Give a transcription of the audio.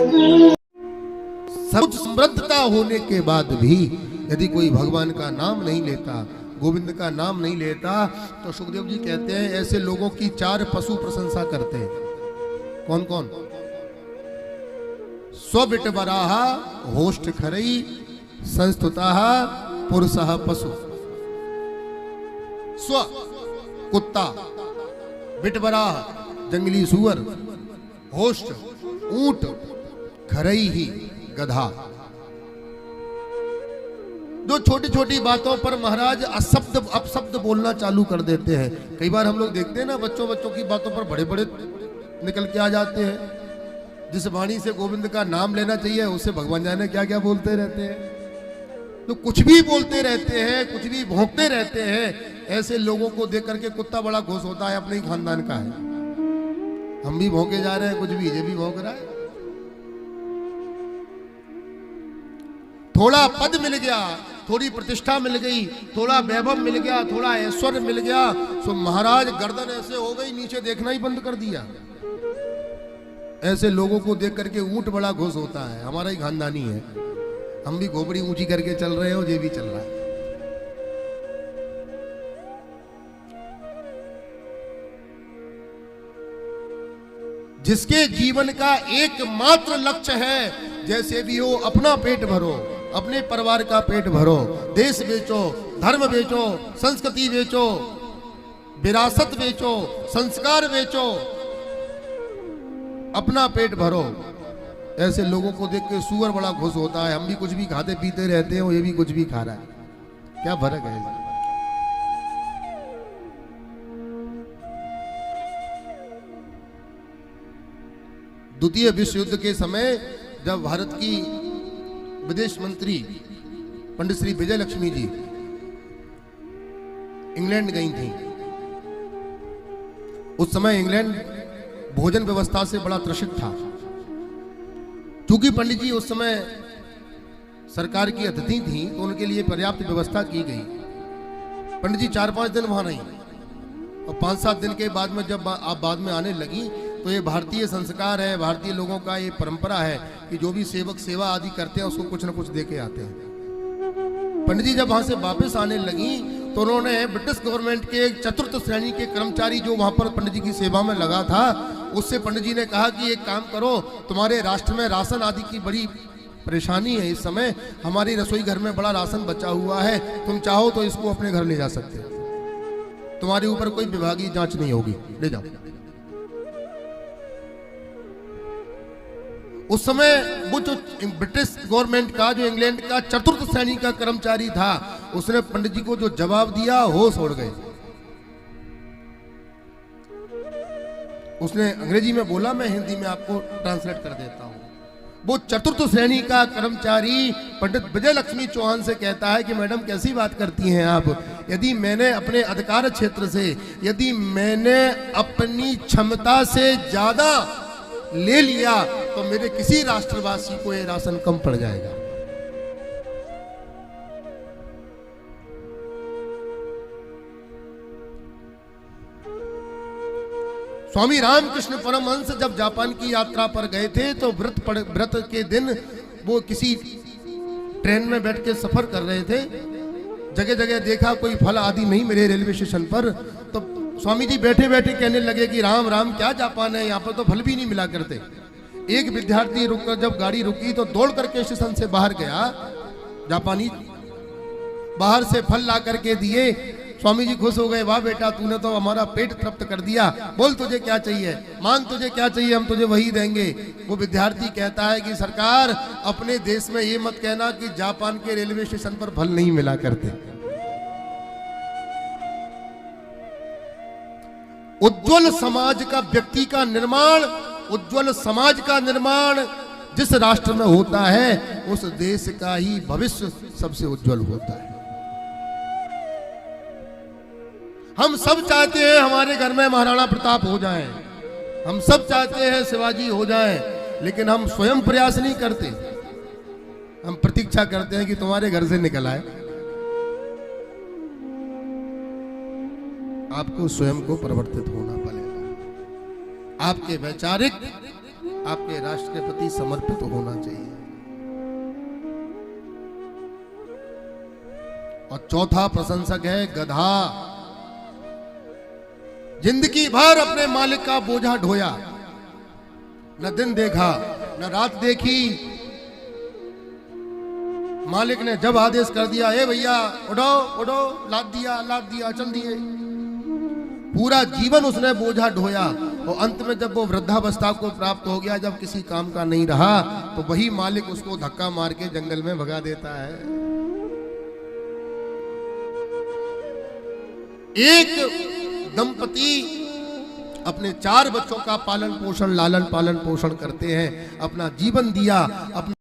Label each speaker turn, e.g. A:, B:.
A: सब समृद्धता होने के बाद भी यदि कोई भगवान का नाम नहीं लेता, गोविंद का नाम नहीं लेता, तो सुखदेव जी कहते हैं ऐसे लोगों की 4 पशु प्रशंसा करते हैं। कौन कौन? स्वबिटवराह होष्ट खरई संस्तुताः पुरुषः पशु। स्व कुत्ता, बिटवराह जंगली सुअर, होष्ट ऊंट, खरई ही गधा। जो छोटी छोटी बातों पर महाराज अशब्द अपशब्द बोलना चालू कर देते हैं। कई बार हम लोग देखते हैं ना, बच्चों की बातों पर बड़े बड़े निकल के आ जाते हैं। जिस वाणी से गोविंद का नाम लेना चाहिए उससे भगवान जाने क्या क्या बोलते रहते हैं। तो कुछ भी बोलते रहते हैं, कुछ भी भौंकते रहते हैं। ऐसे लोगों को देख करके कुत्ता बड़ा खुश होता है, अपने ही खानदान का है। हम भी भौंके जा रहे हैं, कुछ भी ये भी भौंक रहा है। थोड़ा पद मिल गया, थोड़ी प्रतिष्ठा मिल गई, थोड़ा वैभव मिल गया, थोड़ा ऐश्वर्य मिल गया, तो महाराज गर्दन ऐसे हो गई, नीचे देखना ही बंद कर दिया। ऐसे लोगों को देख करके ऊंट बड़ा खुश होता है, हमारा ही खानदानी है। हम भी घोपड़ी ऊंची करके चल रहे हो, ये भी चल रहा है। जिसके जीवन का एकमात्र लक्ष्य है, जैसे भी हो अपना पेट भरो, अपने परिवार का पेट भरो, देश बेचो, धर्म बेचो, संस्कृति बेचो, विरासत बेचो, संस्कार बेचो, अपना पेट भरो। ऐसे लोगों को देख के सुअर बड़ा खुश होता है। हम भी कुछ भी खाते पीते रहते हैं, ये भी कुछ भी खा रहा है। क्या फर्क है? द्वितीय विश्व युद्ध के समय जब भारत की विदेश मंत्री पंडित श्री विजय लक्ष्मी जी इंग्लैंड गई थी, उस समय इंग्लैंड भोजन व्यवस्था से बड़ा त्रसित था। चूंकि पंडित जी उस समय सरकार की अतिथि थी, तो उनके लिए पर्याप्त व्यवस्था की गई। पंडित जी 4-5 दिन वहां रही, और 5-7 दिन के बाद में जब आप बाद में आने लगी, तो ये भारतीय संस्कार है, भारतीय लोगों का ये परंपरा है कि जो भी सेवक सेवा आदि करते हैं उसको कुछ न कुछ दे के आते हैं। पंडित जी जब वहां से वापस आने लगी, तो उन्होंने ब्रिटिश गवर्नमेंट के चतुर्थ श्रेणी के कर्मचारी जो वहां पर पंडित जी की सेवा में लगा था, उससे पंडित जी ने कहा कि एक काम करो, तुम्हारे राष्ट्र में राशन आदि की बड़ी परेशानी है इस समय, हमारी रसोई घर में बड़ा राशन बचा हुआ है, तुम चाहो तो इसको अपने घर ले जा सकते हो, तुम्हारे ऊपर कोई विभागीय जांच नहीं होगी, ले जाओ। उस समय वो जो ब्रिटिश गवर्नमेंट का, जो इंग्लैंड का चतुर्थ श्रेणी का कर्मचारी था, उसने पंडित जी को जो जवाब दिया, होश उड़ गए। उसने अंग्रेजी में बोला, मैं हिंदी में आपको ट्रांसलेट कर देता हूं। वो चतुर्थ श्रेणी का कर्मचारी पंडित विजय लक्ष्मी चौहान से कहता है कि मैडम कैसी बात करती हैं आप, यदि मैंने अपने अधिकार क्षेत्र से, यदि मैंने अपनी क्षमता से ज्यादा ले लिया, तो मेरे किसी राष्ट्रवासी को ये राशन कम पड़ जाएगा। स्वामी रामकृष्ण परमहंस जब जापान की यात्रा पर गए थे, तो व्रत के दिन वो किसी ट्रेन में बैठ के सफर कर रहे थे। जगह जगह देखा कोई फल आदि नहीं मिले रेलवे स्टेशन पर, तो स्वामी जी बैठे बैठे कहने लगे कि राम राम, क्या जापान है, यहाँ पर तो फल भी नहीं मिला करते। एक विद्यार्थी रुककर जब गाड़ी रुकी, तो दौड़ करके स्टेशन से बाहर गया, जापानी बाहर से फल ला करके दिए। स्वामी जी खुश हो गए, वाह बेटा, तूने तो हमारा पेट तृप्त कर दिया, बोल तुझे क्या चाहिए, मांग तुझे क्या चाहिए, हम तुझे वही देंगे। वो विद्यार्थी कहता है कि सरकार, अपने देश में ये मत कहना कि जापान के रेलवे स्टेशन पर फल नहीं मिला करते। उज्जवल समाज का, व्यक्ति का निर्माण, उज्जवल समाज का निर्माण जिस राष्ट्र में होता है, उस देश का ही भविष्य सबसे उज्जवल होता है। हम सब चाहते हैं हमारे घर में महाराणा प्रताप हो जाएं, हम सब चाहते हैं शिवाजी हो जाएं, लेकिन हम स्वयं प्रयास नहीं करते। हम प्रतीक्षा करते हैं कि तुम्हारे घर से निकल आए। आपको स्वयं को परिवर्तित होना पड़ेगा। आपके वैचारिक, आपके राष्ट्र के प्रति समर्पित होना चाहिए। और चौथा प्रशंसक है गधा। जिंदगी भर अपने मालिक का बोझा ढोया, न दिन देखा न रात देखी। मालिक ने जब आदेश कर दिया, ए भैया उठो उठो, लाद दिया चल दिए। पूरा जीवन उसने बोझा ढोया और अंत में जब वो वृद्धावस्था को प्राप्त हो गया, जब किसी काम का नहीं रहा, तो वही मालिक उसको धक्का मार के जंगल में भगा देता है। एक दंपति अपने 4 बच्चों का पालन पोषण, लालन पालन पोषण करते हैं, अपना जीवन दिया, अपना